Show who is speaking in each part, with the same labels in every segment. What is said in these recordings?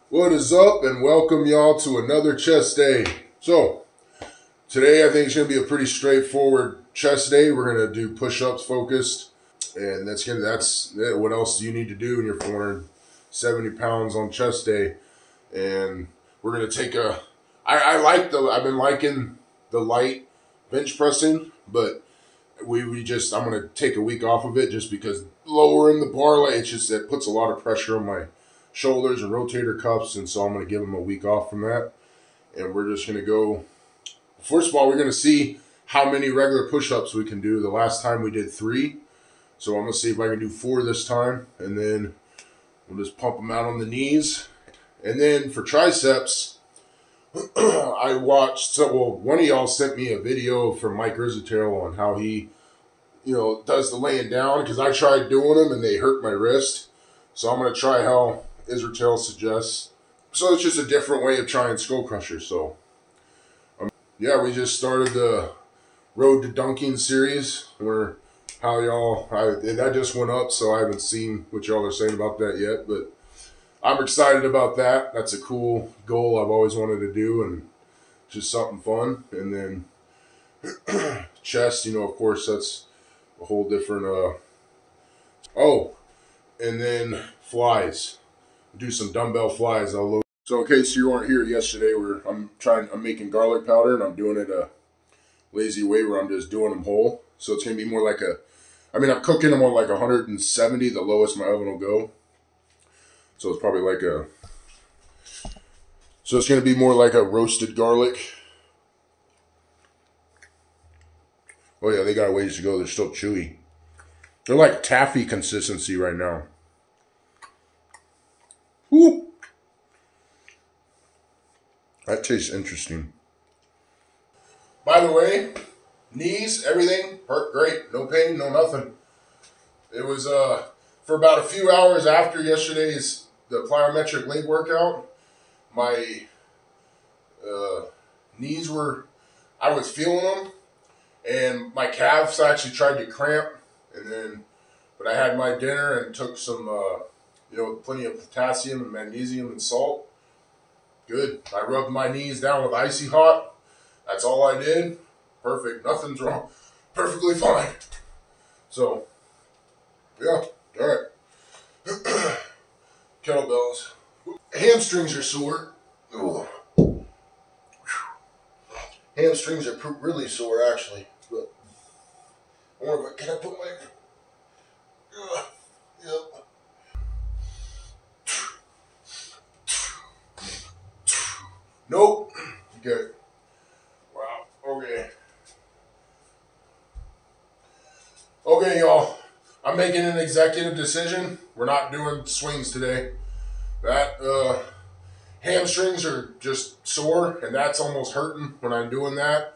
Speaker 1: What is up, and welcome y'all to another chest day. So today I think it's going to be a pretty straightforward chest day. We're going to do push-ups focused, and that's it. What else do you need to do when you're 470 pounds on chest day? And we're going to take I've been liking the light bench pressing, but I'm going to take a week off of it just because lowering the bar, it puts a lot of pressure on my shoulders and rotator cuffs, and so I'm going to give them a week off from that. And we're just going to go, first of all, we're going to see how many regular push-ups we can do. The last time we did 3, so I'm going to see if I can do 4 this time, and then we'll just pump them out on the knees. And then for triceps, I watched, one of y'all sent me a video from Mike Rizzatero on how he, does the laying down, because I tried doing them and they hurt my wrist. So I'm going to try how Israel suggests. So it's just a different way of trying skull crusher. So yeah, we just started the Road to Dunking series where that just went up, so I haven't seen what y'all are saying about that yet, but I'm excited about that. That's a cool goal I've always wanted to do, and just something fun. And then chest, of course, that's a whole different and then flies. Do some dumbbell flies. So in case you weren't here yesterday, I'm making garlic powder, and I'm doing it a lazy way where I'm just doing them whole. So it's gonna be more like I'm cooking them on like 170, the lowest my oven will go. So it's probably so it's gonna be more like a roasted garlic. Oh yeah, they got a ways to go. They're still chewy. They're like taffy consistency right now. Woo! That tastes interesting. By the way, knees, everything, hurt great. No pain, no nothing. It was, for about a few hours after yesterday's, the plyometric leg workout, my knees I was feeling them, and my calves actually tried to cramp, but I had my dinner and took some, plenty of potassium and magnesium and salt. Good. I rubbed my knees down with icy hot. That's all I did. Perfect. Nothing's wrong. Perfectly fine. So, yeah. All right. Kettlebells. Hamstrings are sore. Ooh. Hamstrings are really sore, actually. But can I put my... Yep. Nope. Okay. Wow. Okay. Okay, y'all. I'm making an executive decision. We're not doing swings today. That hamstrings are just sore, and that's almost hurting when I'm doing that.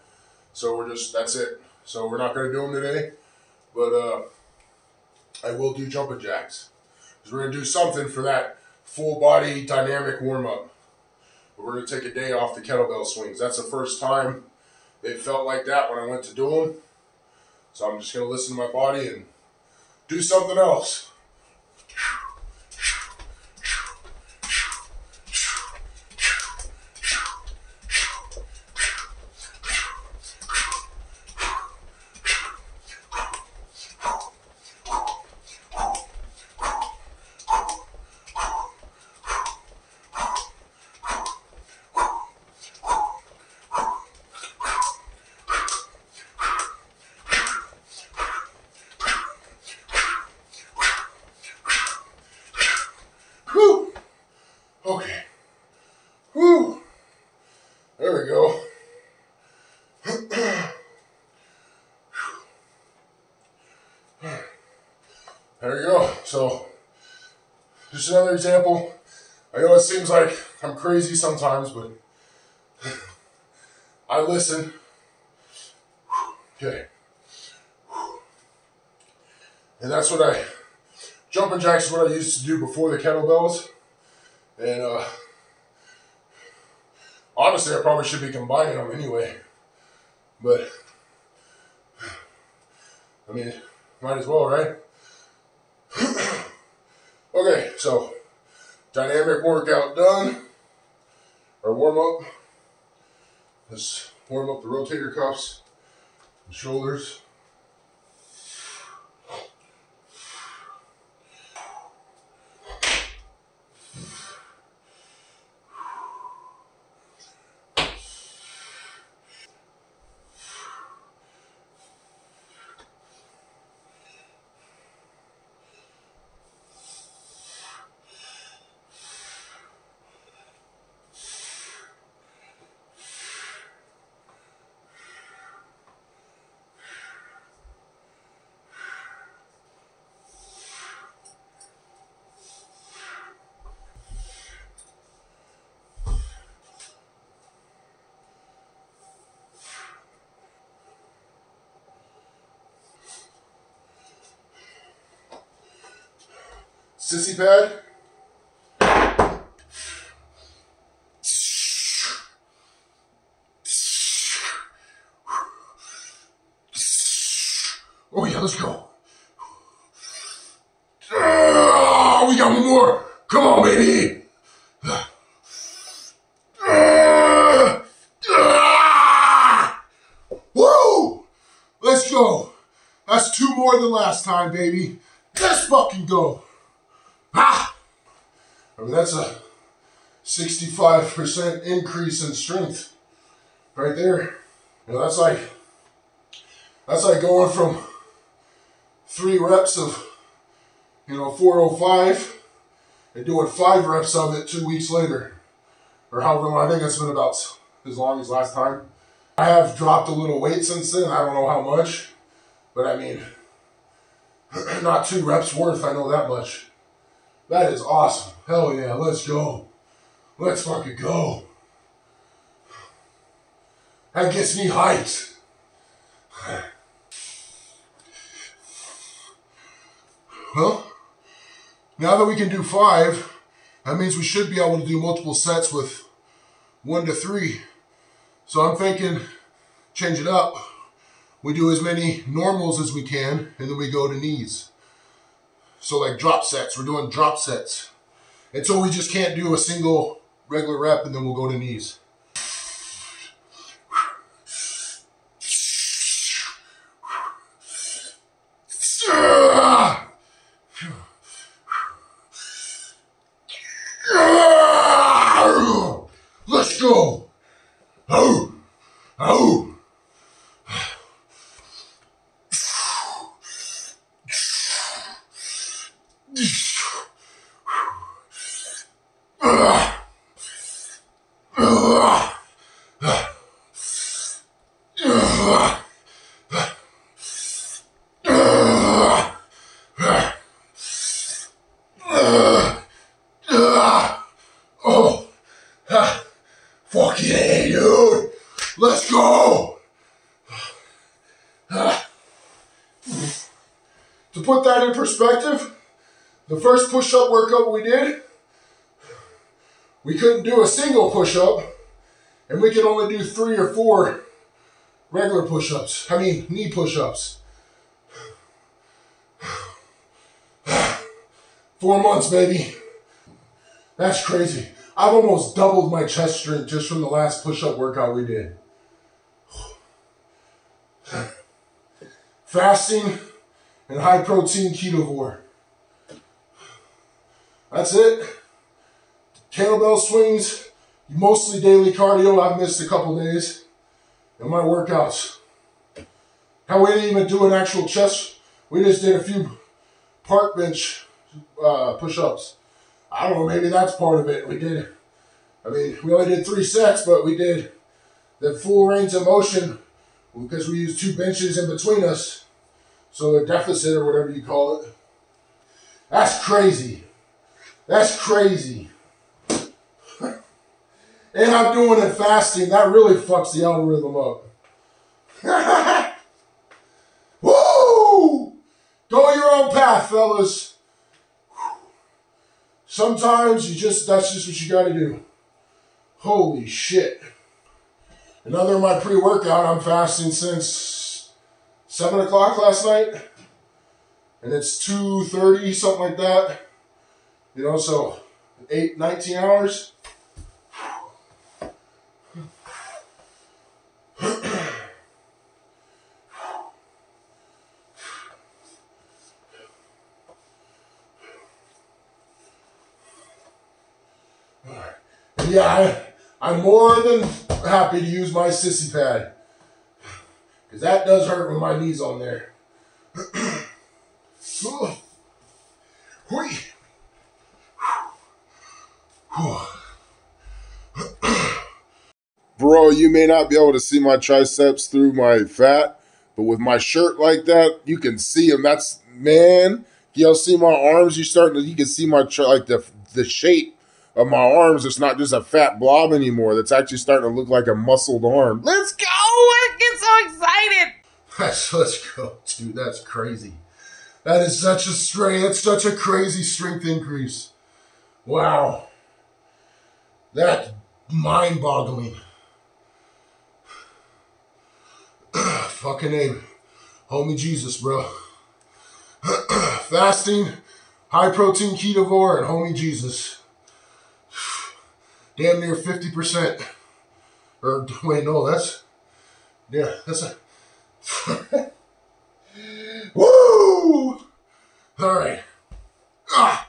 Speaker 1: So that's it. So we're not going to do them today. But I will do jumping jacks. Because we're going to do something for that full body dynamic warm up. We're going to take a day off the kettlebell swings. That's the first time it felt like that when I went to do them. So I'm just going to listen to my body and do something else. Okay. Whew. There we go. There we go. So, just another example. I know it seems like I'm crazy sometimes, but I listen. Okay. And that's jumping jacks is what I used to do before the kettlebells. And honestly, I probably should be combining them anyway. But, might as well, right? Okay, so Dynamic workout done. Our warm up. Let's warm up the rotator cuffs and shoulders. Sissy pad. Oh yeah, let's go. We got one more. Come on, baby. Woo! Let's go. That's 2 more than last time, baby. Let's fucking go. Ah! I mean, that's a 65% increase in strength right there. You know, that's like going from 3 reps of, 405 and doing 5 reps of it 2 weeks later. Or however long, I think it's been about as long as last time. I have dropped a little weight since then, I don't know how much, but I mean, not 2 reps worth, I know that much. That is awesome. Hell yeah, let's go. Let's fucking go. That gets me hyped. Well, now that we can do 5, that means we should be able to do multiple sets with 1 to 3. So I'm thinking, change it up. We do as many normals as we can, and then we go to knees. So like drop sets, we're doing drop sets. Until we just can't do a single regular rep, and then we'll go to knees. Let's go. Oh, oh. Oh, fuck yeah, dude. Let's go. To put that in perspective, the first push-up workout we did, we couldn't do a single push-up, and we could only do 3 or 4 regular push-ups. I mean, knee push-ups. 4 months, baby. That's crazy. I've almost doubled my chest strength just from the last push-up workout we did. Fasting and high-protein ketovore. That's it. Kettlebell swings, mostly daily cardio. I've missed a couple days. And my workouts. How we didn't even do an actual chest. We just did a few park bench push-ups. I don't know, maybe that's part of it. We did, I mean, we only did 3 sets, but we did the full range of motion because we used 2 benches in between us. So the deficit or whatever you call it. That's crazy. That's crazy. And I'm doing it fasting. That really fucks the algorithm up. Woo! Go your own path, fellas. Sometimes that's just what you gotta do. Holy shit. Another of my pre-workout, I'm fasting since 7 o'clock last night. And it's 2:30, something like that. So 19 hours. Yeah, I'm more than happy to use my sissy pad, because that does hurt with my knees on there. Bro, you may not be able to see my triceps through my fat, but with my shirt like that, you can see them. That's, man, y'all see my arms? You can see my, like the shape of my arms. It's not just a fat blob anymore. That's actually starting to look like a muscled arm. Let's go! I get so excited! Let's go, dude. That's crazy. That is such a strength. That's such a crazy strength increase. Wow. That's mind-boggling. Fucking A. Homie Jesus, bro. Fasting, high-protein ketovore, and homie Jesus. Damn near 50%. Or, wait, no, that's... Yeah, that's a... Woo! All right. Ah.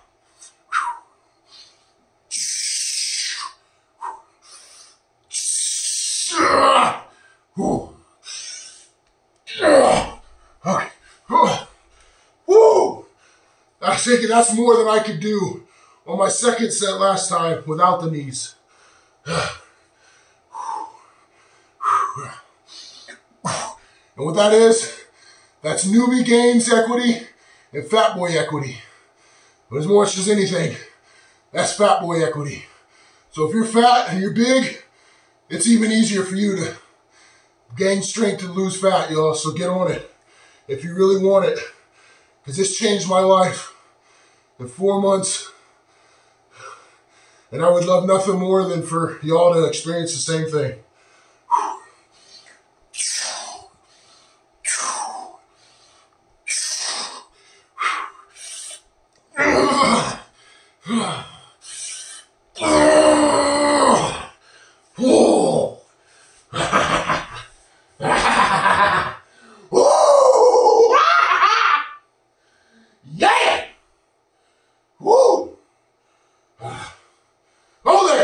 Speaker 1: Woo. Okay. Woo! I think that's more than I could do on my second set last time without the knees. And what that is, that's newbie gains equity and fat boy equity. But as much as anything, that's fat boy equity. So if you're fat and you're big, it's even easier for you to gain strength and lose fat, y'all. So get on it if you really want it. Because this changed my life in 4 months. And I would love nothing more than for y'all to experience the same thing.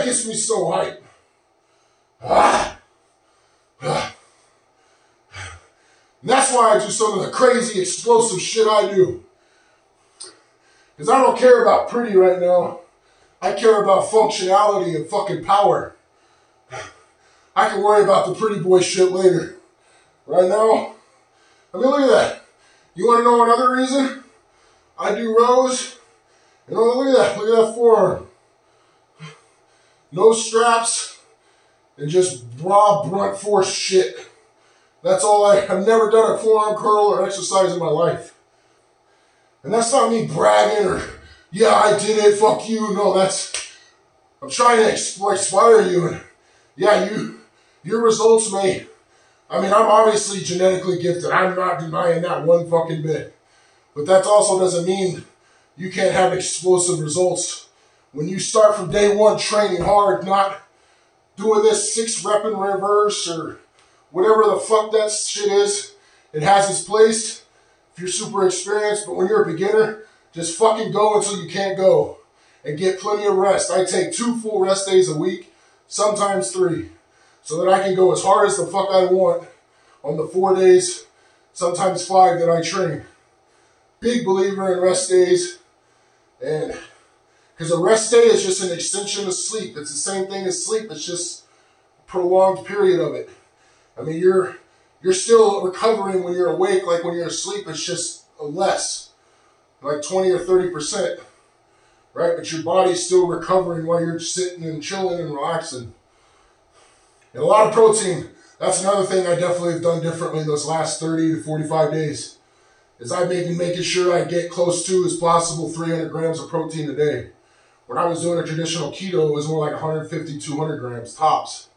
Speaker 1: Gets me so hyped. And that's why I do some of the crazy explosive shit I do. Because I don't care about pretty right now. I care about functionality and fucking power. I can worry about the pretty boy shit later. Right now, I mean, look at that. You want to know another reason? I do rows. You know, look at that. Look at that forearm. No straps, and just raw brunt force shit. That's all I've never done a forearm curl or exercise in my life. And that's not me bragging or, yeah, I did it, fuck you. No, I'm trying to inspire you. And yeah, your results may, I mean, I'm obviously genetically gifted. I'm not denying that one fucking bit. But that also doesn't mean you can't have explosive results. When you start from day one training hard, not doing this 6 rep in reverse or whatever the fuck that shit is, it has its place if you're super experienced, but when you're a beginner, just fucking go until you can't go and get plenty of rest. I take 2 full rest days a week, sometimes 3, so that I can go as hard as the fuck I want on the 4 days, sometimes 5 that I train. Big believer in rest days, and because a rest day is just an extension of sleep. It's the same thing as sleep. It's just a prolonged period of it. I mean, you're still recovering when you're awake. Like when you're asleep, it's just less, like 20 or 30%, right? But your body's still recovering while you're sitting and chilling and relaxing. And a lot of protein. That's another thing I definitely have done differently those last 30 to 45 days. Is I've been making sure I get close to as possible 300 grams of protein a day. When I was doing a traditional keto, it was more like 150, 200 grams tops.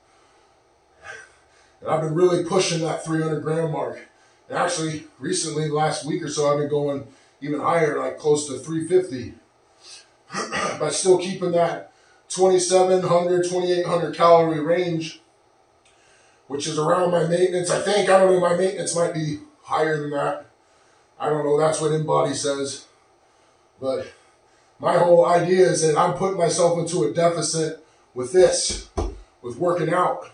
Speaker 1: And I've been really pushing that 300 gram mark. And actually, recently, last week or so, I've been going even higher, like close to 350. by still keeping that 2,700, 2,800 calorie range, which is around my maintenance. I think, I don't know, my maintenance might be higher than that. I don't know, that's what InBody says. But my whole idea is that I'm putting myself into a deficit with this, with working out.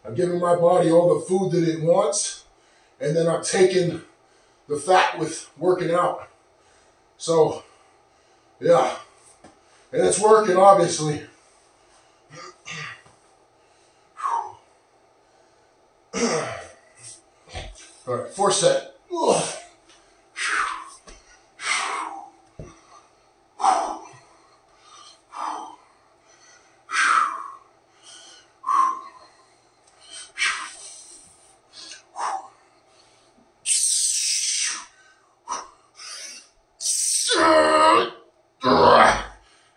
Speaker 1: I'm giving my body all the food that it wants, and then I'm taking the fat with working out. So, yeah. And it's working, obviously. All right, 4 set.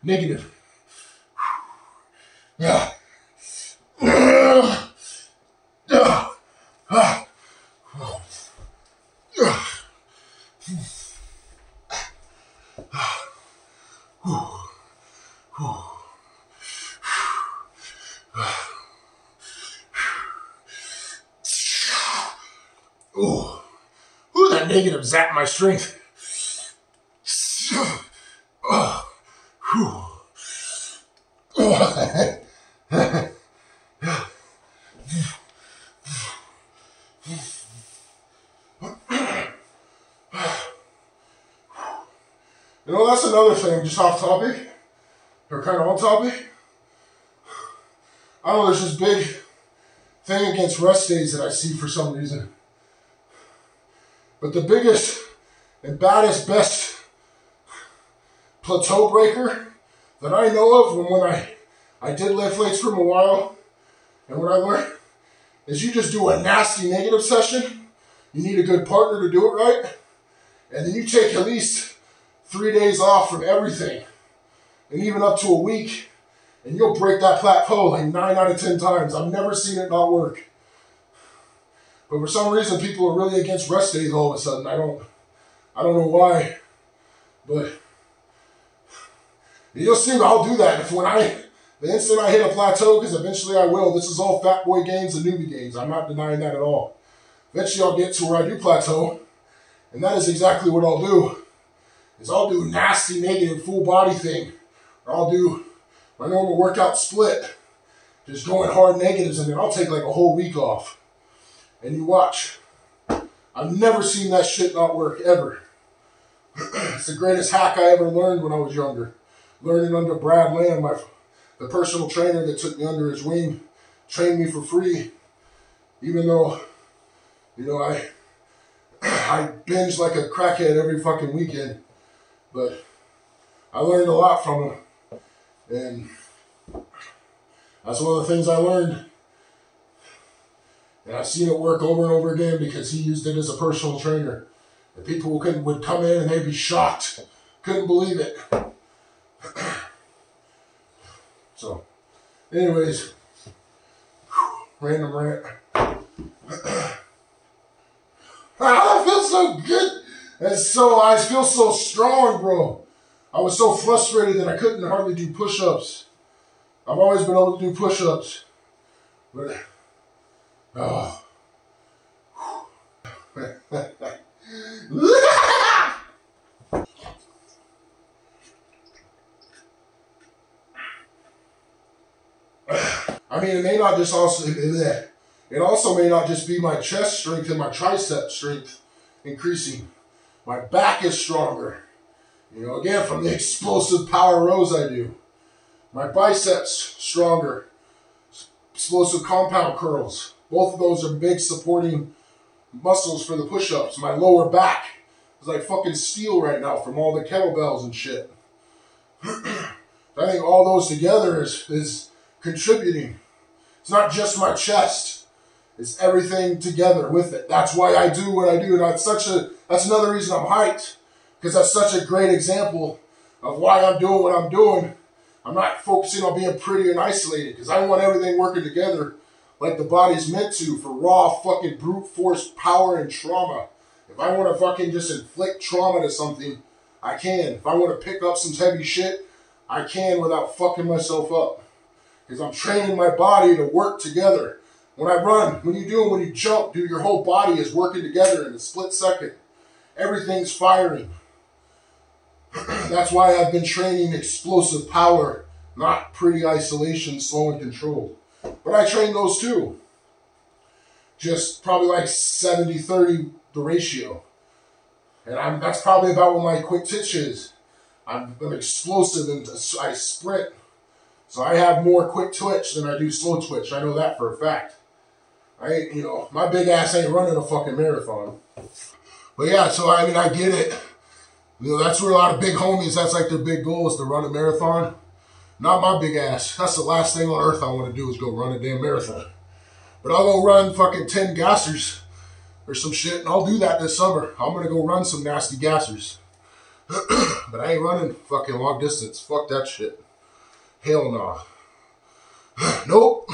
Speaker 1: Negative. Yeah. Ooh, that negative zapped my strength. You know, that's another thing, just off topic, or kind of on topic. I don't know, there's this big thing against rest days that I see for some reason. But the biggest and baddest, best plateau breaker that I know of when I did lift weights for a while, and what I learned is you just do a nasty negative session. You need a good partner to do it right. And then you take at least 3 days off from everything, and even up to a week, and you'll break that plateau like 9 out of 10 times. I've never seen it not work. But for some reason, people are really against rest days all of a sudden. I don't know why, but you'll see I'll do that. The instant I hit a plateau, because eventually I will, this is all fat boy games and newbie games. I'm not denying that at all. Eventually I'll get to where I do plateau, and that is exactly what I'll do. Is I'll do nasty negative full body thing, or I'll do my normal workout split, just going hard negatives, and then I'll take like a whole week off. And you watch. I've never seen that shit not work, ever. It's the greatest hack I ever learned when I was younger. Learning under Brad Lamb, the personal trainer that took me under his wing, trained me for free. Even though, you know, I binge like a crackhead every fucking weekend. But I learned a lot from him. And that's one of the things I learned. And I've seen it work over and over again because he used it as a personal trainer. And people would come in and they'd be shocked. Couldn't believe it. So, anyways, random rant. I feel so good. I feel so strong, bro. I was so frustrated that I couldn't hardly do push-ups. I've always been able to do push-ups. But, oh. I mean, it may not just also, it also may not just be my chest strength and my tricep strength increasing. My back is stronger. You know, again, from the explosive power rows I do. My biceps stronger. Explosive compound curls. Both of those are big supporting muscles for the push-ups. My lower back is like fucking steel right now from all the kettlebells and shit. I think all those together is contributing. It's not just my chest. It's everything together with it. That's why I do what I do. And that's another reason I'm hyped. Because that's such a great example of why I'm doing what I'm doing. I'm not focusing on being pretty and isolated. Because I want everything working together like the body's meant to for raw fucking brute force power and trauma. If I want to fucking just inflict trauma to something, I can. If I want to pick up some heavy shit, I can without fucking myself up. Because I'm training my body to work together. When I run, when you jump, dude, your whole body is working together in a split second. Everything's firing. That's why I've been training explosive power, not pretty isolation, slow and controlled. But I train those too. Just probably like 70-30 the ratio. And that's probably about what my quick twitch is. I'm explosive and I sprint. So I have more quick twitch than I do slow twitch. I know that for a fact. My big ass ain't running a fucking marathon. But yeah, so I mean, I get it. That's where a lot of big homies, that's like their big goal is to run a marathon. Not my big ass. That's the last thing on earth I want to do is go run a damn marathon. But I'll go run fucking 10 gassers or some shit, and I'll do that this summer. I'm going to go run some nasty gassers. But I ain't running fucking long distance. Fuck that shit. Hell no. Nope.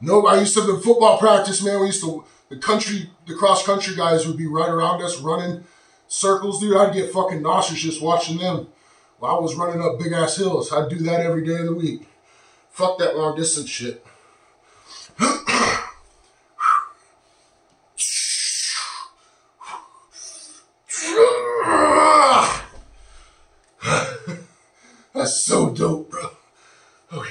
Speaker 1: Nope. I used to have football practice, man. The cross country guys would be right around us running circles, dude. I'd get fucking nauseous just watching them while I was running up big ass hills. I'd do that every day of the week. Fuck that long distance shit. That's so dope, bro. Okay.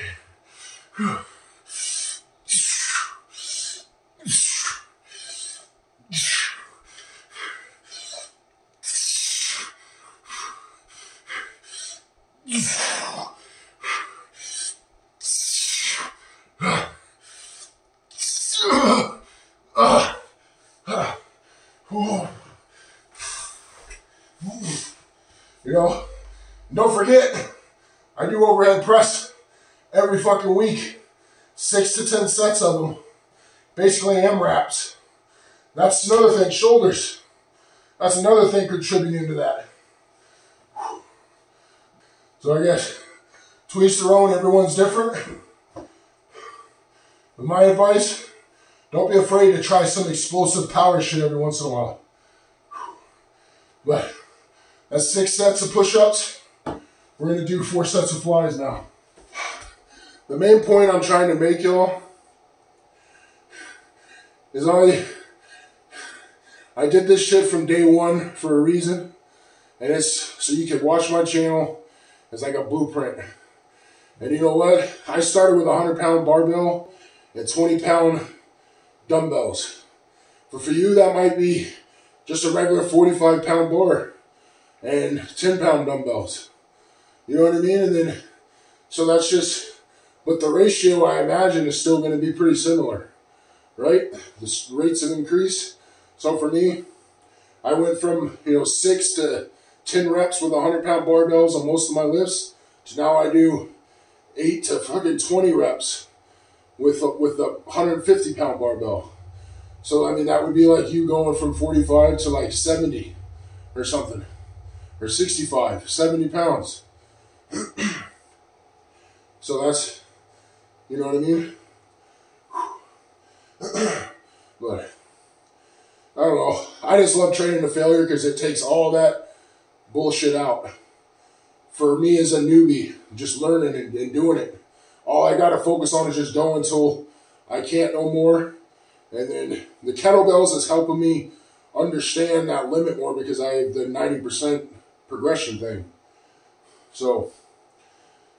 Speaker 1: Don't forget, I do overhead press every fucking week. 6 to 10 sets of them. Basically M-raps. That's another thing, shoulders. That's another thing contributing to that. So I guess, to each their own, everyone's different. But my advice, don't be afraid to try some explosive power shit every once in a while. But that's 6 sets of push-ups. We're going to do 4 sets of flies now. The main point I'm trying to make, y'all, is I did this shit from day one for a reason. And it's so you can watch my channel as like a blueprint. And you know what? I started with a 100-pound barbell and 20-pound dumbbells. But for you, that might be just a regular 45-pound bar and 10-pound dumbbells. You know what I mean? And then, so that's just, but the ratio I imagine is still going to be pretty similar, right? The rates have increased. So for me, I went from, 6 to 10 reps with 100-pound barbells on most of my lifts to now I do 8 to fucking 20 reps with a 150-pound barbell. So, I mean, that would be like you going from 45 to like 70 or something, or 65, 70 pounds. So that's, you know what I mean? But I don't know. I just love training to failure because it takes all that bullshit out. For me as a newbie, just learning and doing it. All I got to focus on is just going until I can't no more. And then the kettlebells is helping me understand that limit more because I have the 90% progression thing. So,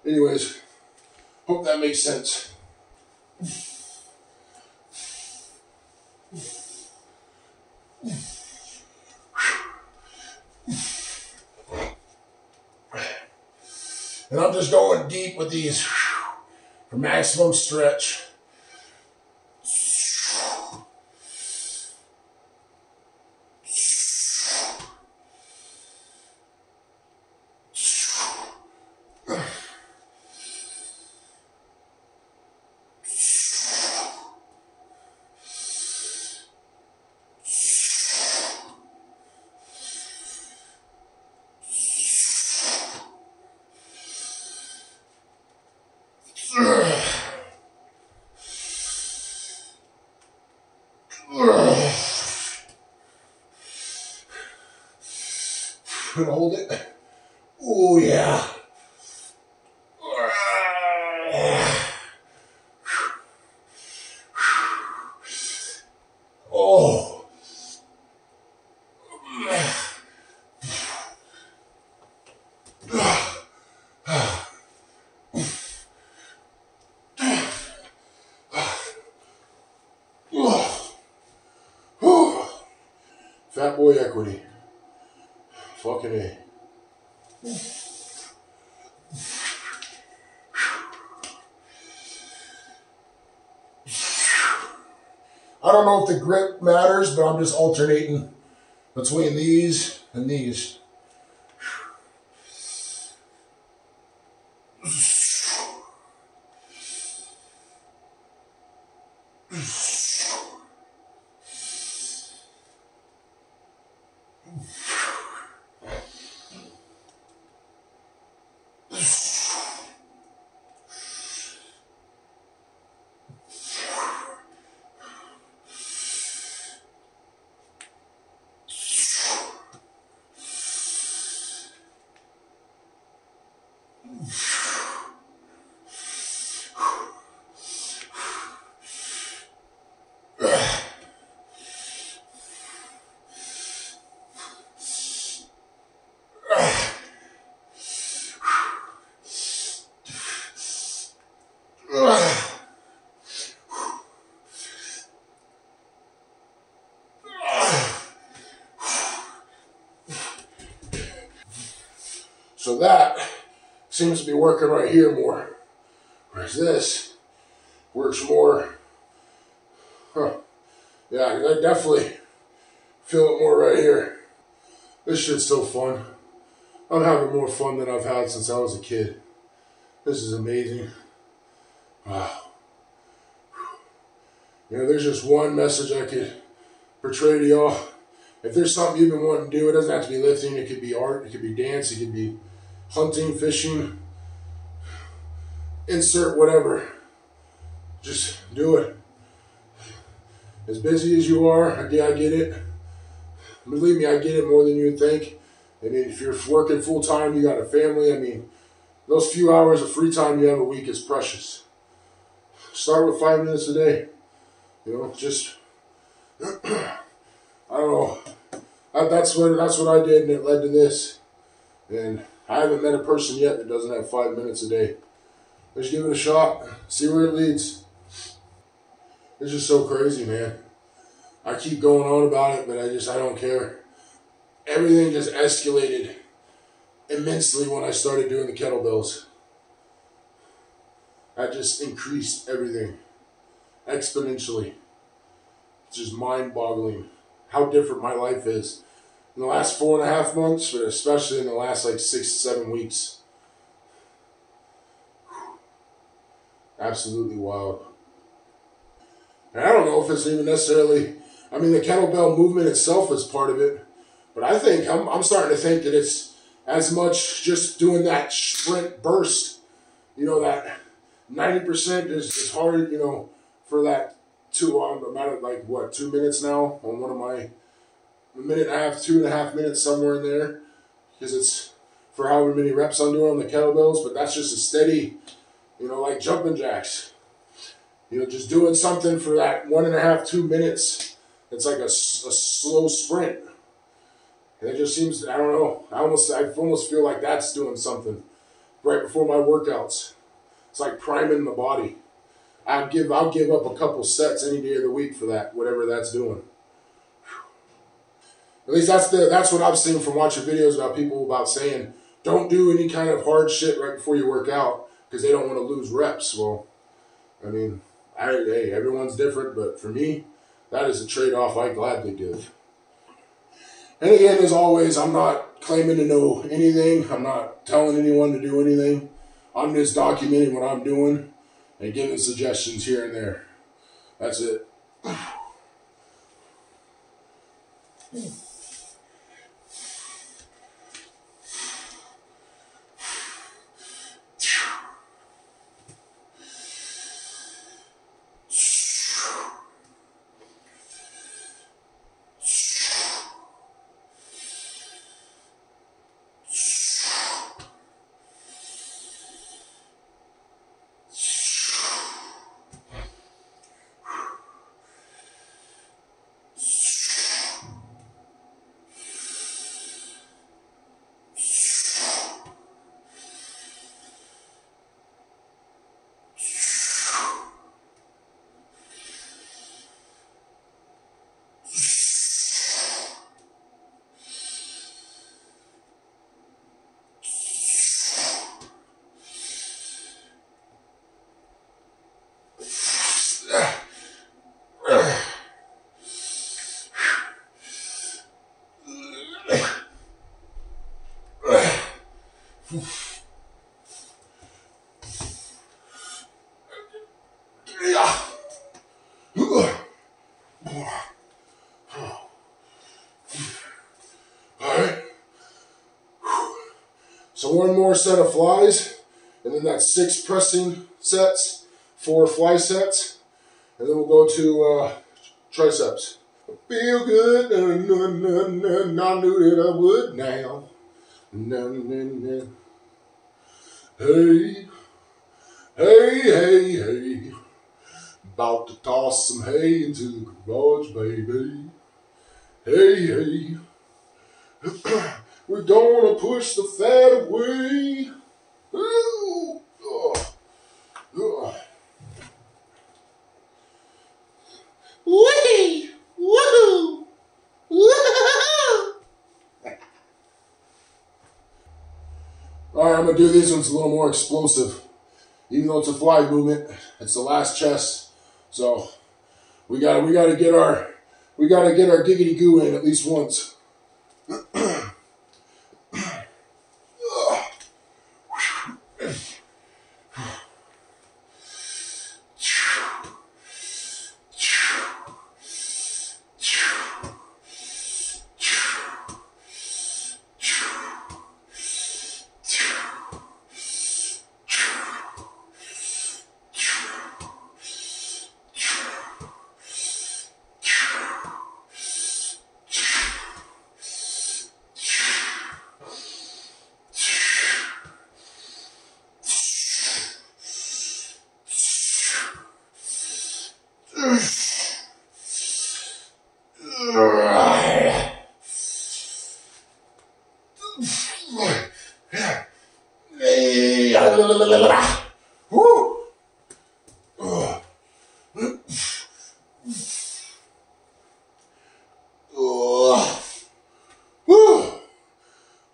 Speaker 1: anyways, hope that makes sense. And I'm just going deep with these for maximum stretch. Gonna hold it. Fat boy equity. Fucking A. I don't know if the grip matters, but I'm just alternating between these and these. So that seems to be working right here more. Whereas this works more. Yeah, I definitely feel it more right here. This shit's so fun. I'm having more fun than I've had since I was a kid. This is amazing. Wow. You know, there's just one message I could portray to y'all. If there's something you've been wanting to do, it doesn't have to be lifting. It could be art. It could be dance. It could be hunting, fishing. Insert whatever. Just do it. As busy as you are, yeah, I get it. Believe me, I get it more than you would think. I mean, if you're working full time, you got a family, I mean, those few hours of free time you have a week is precious. Start with 5 minutes a day. You know, just, I don't know. That's what I did, and it led to this. And I haven't met a person yet that doesn't have 5 minutes a day. Let's give it a shot. See where it leads. It's just so crazy, man. I keep going on about it, but I don't care. Everything just escalated immensely when I started doing the kettlebells. I just increased everything exponentially. It's just mind-boggling how different my life is in the last 4.5 months, but especially in the last like 6 to 7 weeks. Absolutely wild. And I don't know if it's even necessarily, I mean, the kettlebell movement itself is part of it, but I think, I'm starting to think that it's as much just doing that sprint burst, you know, that 90% is hard, you know, for that I'm at like, what, 2 minutes now on one of my, 1.5 minutes, 2.5 minutes, somewhere in there, because it's for however many reps I'm doing on the kettlebells, but that's just a steady, you know, like jumping jacks. You know, just doing something for that 1.5, 2 minutes. It's like a slow sprint. And it just seems, I don't know, I almost feel like that's doing something right before my workouts. It's like priming the body. I'll give up a couple sets any day of the week for that, whatever that's doing. At least that's what I've seen from watching videos about people about saying, don't do any kind of hard shit right before you work out because they don't want to lose reps. Well, I mean, hey, everyone's different, but for me, that is a trade-off I gladly give. And again, as always, I'm not claiming to know anything. I'm not telling anyone to do anything. I'm just documenting what I'm doing and giving suggestions here and there. That's it. Alright. So one more set of flies, and then that's 6 pressing sets, 4 fly sets, and then we'll go to triceps. Feel good, I knew that I would now. Hey, hey, hey, hey, about to toss some hay into the garage, baby. Hey, hey, we're gonna push the fat away. Ooh. Wee! Woohoo! Woohoo! Alright, I'm gonna do these ones a little more explosive. Even though it's a fly movement, it's the last chest. So we gotta get our giggity goo in at least once.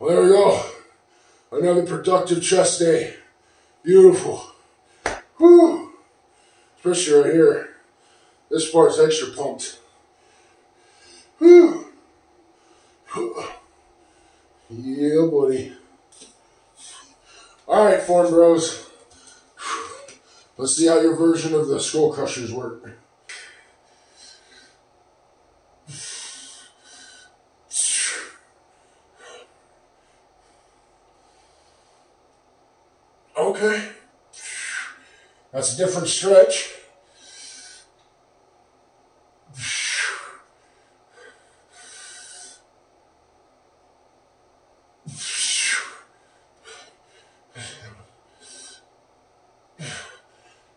Speaker 1: Well, there we go. Another productive chest day. Beautiful. Whew. Especially right here. This part's extra pumped. Whew. Yeah, buddy. Alright, form bros. Let's see how your version of the skull crushers work. Okay. That's a different stretch.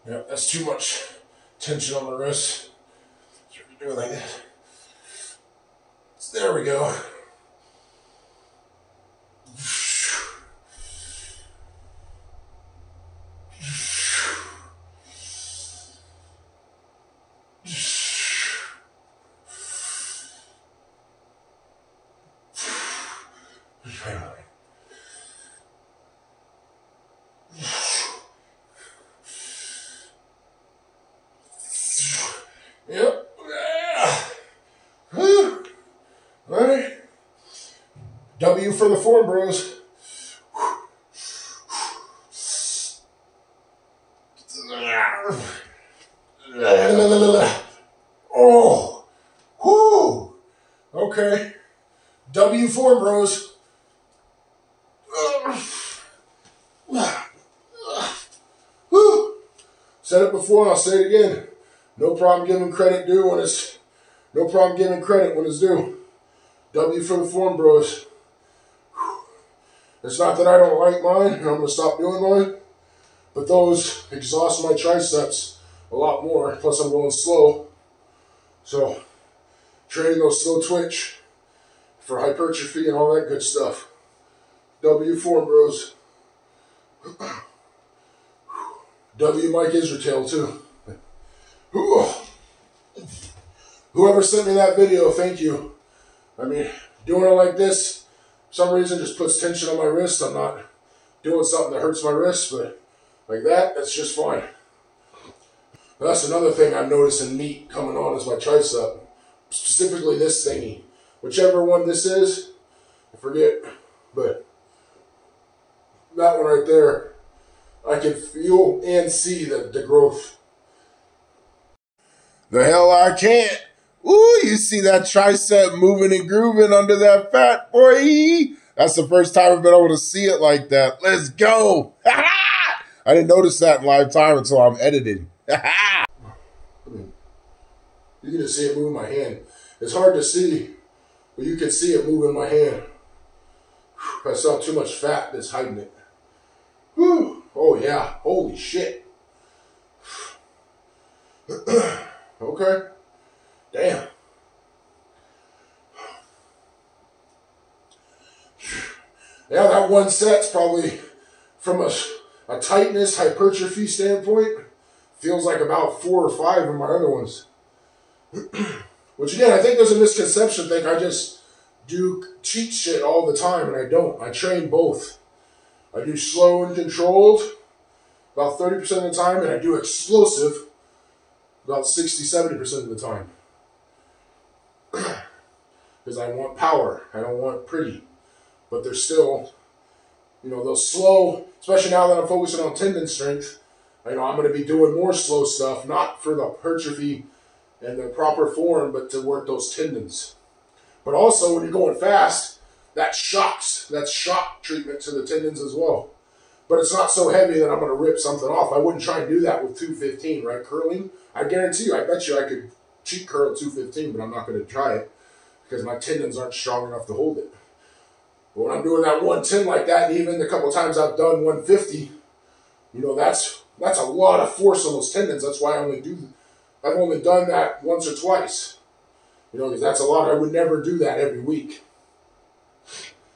Speaker 1: Yep, that's too much tension on the wrist. So we do it like that. So there we go. Yep. Alright. W for the form bros. Oh. Whoo. Okay. W form bros. Woo. Said it before and I'll say it again. No problem giving credit due when it's due. W for the form bros. It's not that I don't like mine and I'm gonna stop doing mine, but those exhaust my triceps a lot more. Plus I'm going slow. So training those slow twitch for hypertrophy and all that good stuff. W form bros. W Mike Israel too. Whoever sent me that video, thank you. I mean, doing it like this, for some reason just puts tension on my wrist. I'm not doing something that hurts my wrist, but like that, that's just fine. But that's another thing I'm noticing meat coming on is my tricep. Specifically this thingy. Whichever one this is, I forget, but that one right there, I can feel and see the growth. The hell I can't. Ooh, you see that tricep moving and grooving under that fat, boy. That's the first time I've been able to see it like that. Let's go. I didn't notice that in live time until I'm editing. You can just see it moving my hand. It's hard to see, but you can see it moving my hand. I saw too much fat that's hiding it. Whew. Oh yeah, holy shit. Okay, damn. Yeah, that one set's probably, from a tightness, hypertrophy standpoint, feels like about 4 or 5 of my other ones. Which again, I think there's a misconception. Think I just do cheat shit all the time, and I don't. I train both. I do slow and controlled about 30% of the time, and I do explosive about 60-70% of the time. Because I want power. I don't want pretty. But they're still, you know, those slow, especially now that I'm focusing on tendon strength, you know, I'm going to be doing more slow stuff, not for the hypertrophy and the proper form, but to work those tendons. But also, when you're going fast, that's shock treatment to the tendons as well. But it's not so heavy that I'm going to rip something off. I wouldn't try and do that with 215, right? Curling, I guarantee you, I bet you I could cheat curl at 215, but I'm not going to try it because my tendons aren't strong enough to hold it. But when I'm doing that 110 like that, and even the couple of times I've done 150, you know, that's a lot of force on those tendons. That's why I've only done that once or twice. You know, because that's a lot. I would never do that every week.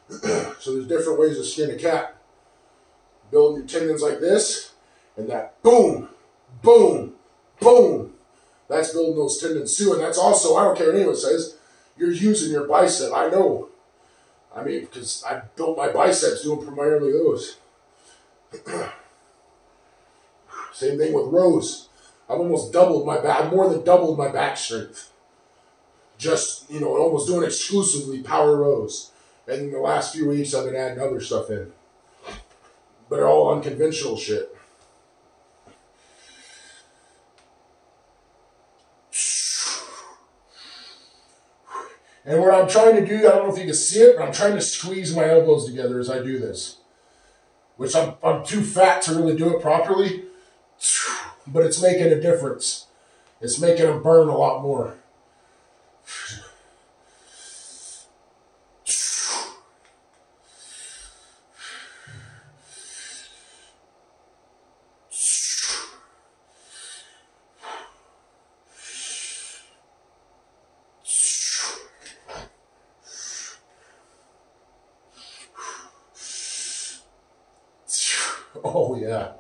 Speaker 1: So there's different ways to skin a cat. Building your tendons like this, and that boom, boom, boom. That's building those tendons too. And that's also, I don't care what anyone says, you're using your bicep. I know. I mean, because I built my biceps doing primarily those. Same thing with rows. I've almost doubled my back, more than doubled my back strength. Just, you know, almost doing exclusively power rows. And in the last few weeks, I've been adding other stuff in. But they're all unconventional shit. And what I'm trying to do, I don't know if you can see it, but I'm trying to squeeze my elbows together as I do this. Which I'm too fat to really do it properly. But it's making a difference. It's making them burn a lot more. Oh, yeah.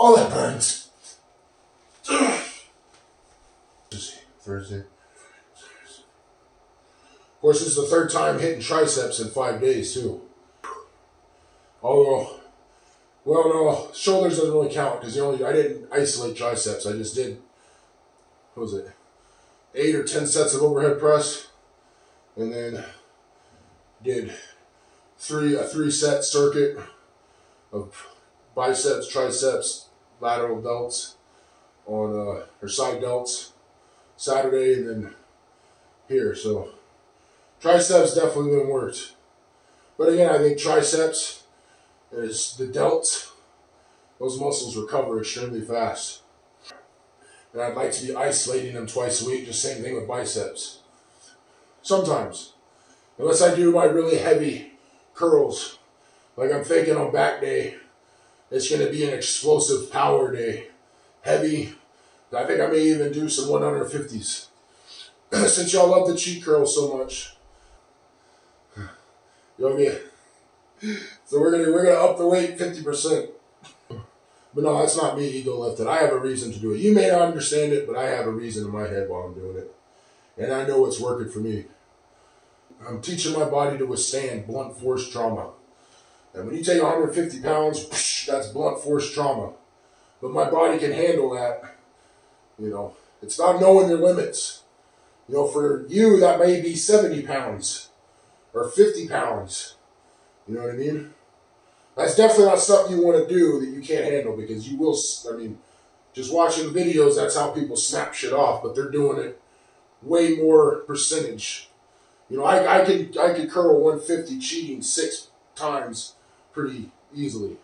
Speaker 1: Oh, that burns. Thursday. Of course, this is the third time hitting triceps in 5 days, too. Although, well, no, shoulders doesn't really count because I didn't isolate triceps. I just did, what was it, 8 or 10 sets of overhead press, and then did a 3-set circuit of biceps, triceps, lateral delts on or side delts Saturday, and then here. So triceps definitely been worked. But again, I think triceps is the delts. Those muscles recover extremely fast. And I'd like to be isolating them twice a week. Just same thing with biceps. Sometimes. Unless I do my really heavy curls. Like I'm thinking on back day, it's going to be an explosive power day. Heavy. I think I may even do some 150s. Since y'all love the cheat curls so much. You want me? So we're gonna up the weight 50%. But no, that's not me ego lifted. I have a reason to do it. You may not understand it, but I have a reason in my head while I'm doing it. And I know it's working for me. I'm teaching my body to withstand blunt force trauma. And when you take 150 pounds, that's blunt force trauma. But my body can handle that. You know, it's not knowing your limits. You know, for you, that may be 70 pounds or 50 pounds. You know what I mean? That's definitely not something you want to do that you can't handle, because you will, I mean, just watching videos, that's how people snap shit off, but they're doing it way more percentage. You know, I could curl 150 cheating 6 times pretty easily.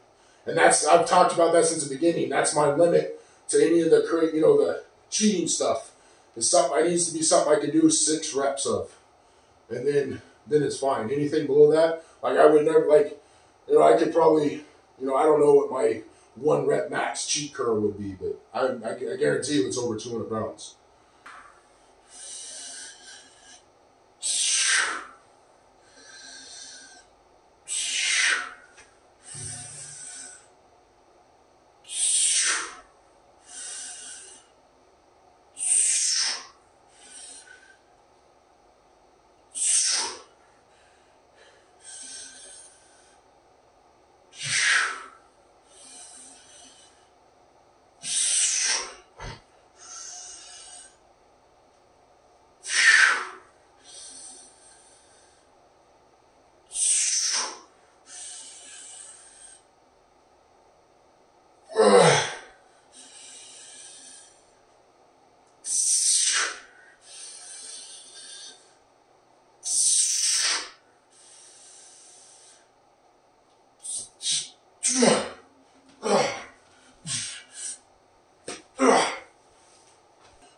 Speaker 1: And that's, I've talked about that since the beginning. That's my limit to any of the, you know, the cheating stuff. It's something, it needs to be something I can do 6 reps of. And then it's fine. Anything below that, like I would never, like, you know, I could probably, you know, I don't know what my 1 rep max cheat curl would be, but I guarantee you it's over 200 pounds.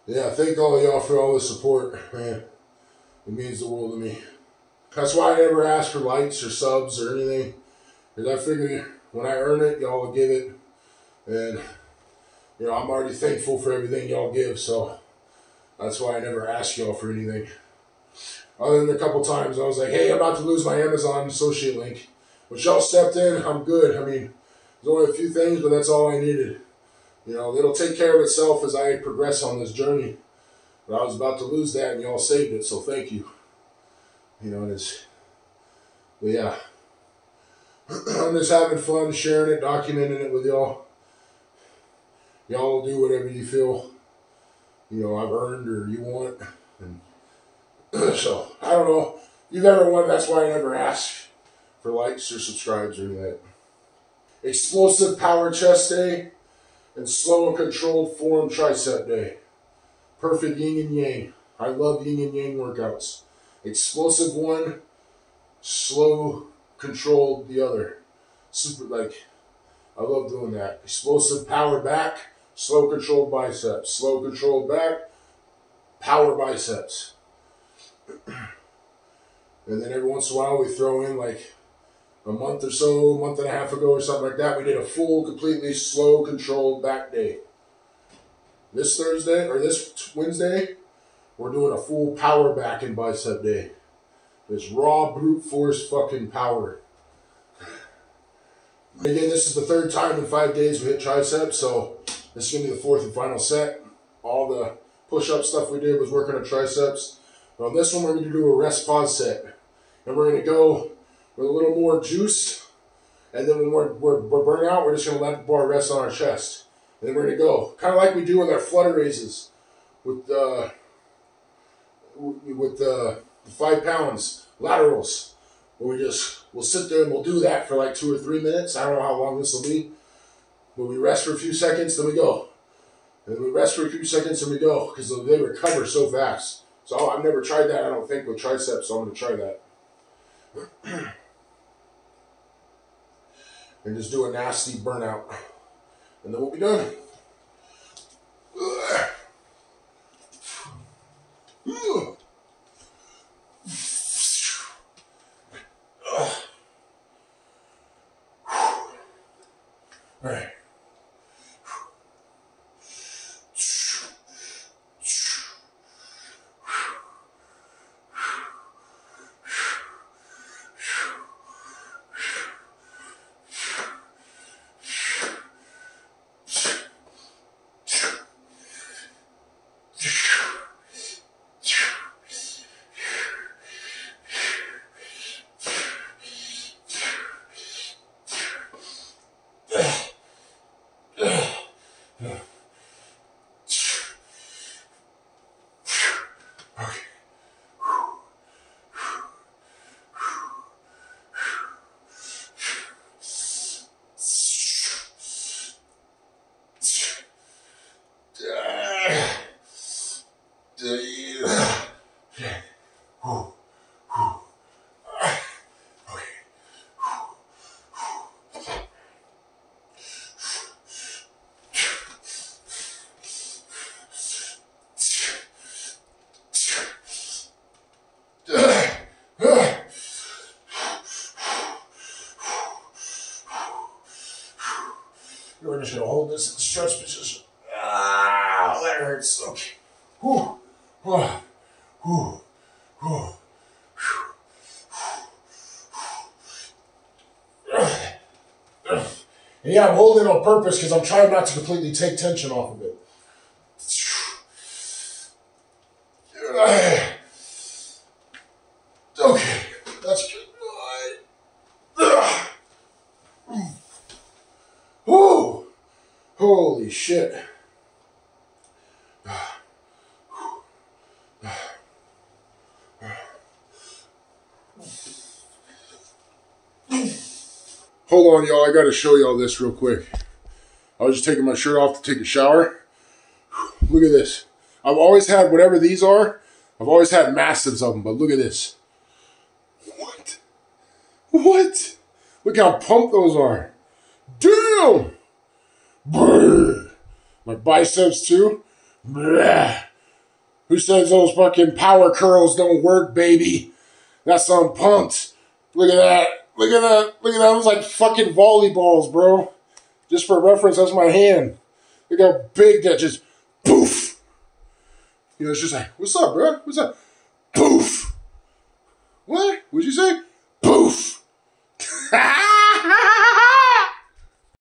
Speaker 1: Yeah, thank all of y'all for all the support, man. It means the world to me. That's why I never ask for likes or subs or anything, because I figure when I earn it, y'all will give it. And, you know, I'm already thankful for everything y'all give, so that's why I never ask y'all for anything. Other than a couple times, I was like, hey, I'm about to lose my Amazon associate link. But y'all stepped in, I'm good. I mean, there's only a few things, but that's all I needed. You know, it'll take care of itself as I progress on this journey. But I was about to lose that, and y'all saved it, so thank you. You know, but yeah. I'm just having fun, sharing it, documenting it with y'all. Y'all will do whatever you feel, you know, I've earned or you want. And so, I don't know. If you've ever won, that's why I never ask for likes or subscribes or any of that. Explosive power chest day and slow and controlled form tricep day. Perfect yin and yang. I love yin and yang workouts. Explosive one, slow controlled the other. Super, like, I love doing that. Explosive power back, slow controlled biceps. Slow controlled back, power biceps. And then every once in a while we throw in, like, a month or so, month and a half ago or something like that, we did a full, completely slow controlled back day. This Thursday, or this Wednesday, we're doing a full power back and bicep day. It's raw brute force fucking power. Again, this is the 3rd time in 5 days we hit triceps, so this is going to be the 4th and final set. All the push-up stuff we did was working on triceps. But on this one, we're going to do a rest pause set. And we're going to go with a little more juice. And then when we're burnt out, we're just going to let the bar rest on our chest. And then we're going to go. Kind of like we do with our flutter raises. With the 5 pounds laterals. Where we'll sit there and we'll do that for like 2 or 3 minutes. I don't know how long this will be. But we rest for a few seconds, then we go. And then we rest for a few seconds and we go. Because they recover so fast. So I've never tried that, I don't think, with triceps, so I'm going to try that. And just do a nasty burnout. And then we'll be done. All right. that hurts. Okay. Whew. Whew. Whew. Whew. And yeah, I'm holding it on purpose because I'm trying not to completely take tension off of it. Okay, that's good. Whoa! Holy shit. Hold on, y'all. I got to show y'all this real quick. I was just taking my shirt off to take a shower. Look at this. I've always had whatever these are. I've always had massives of them, but look at this. What? What? Look how pumped those are. Damn! Brr. My biceps too. Blah. Who says those fucking power curls don't work, baby? That's some pumped. Look at that. Look at that. Look at that. Those like fucking volleyballs, bro. Just for reference, that's my hand. Look how big that just poof. You know, it's just like, what's up, bro? What's up? Poof. What? What'd you say?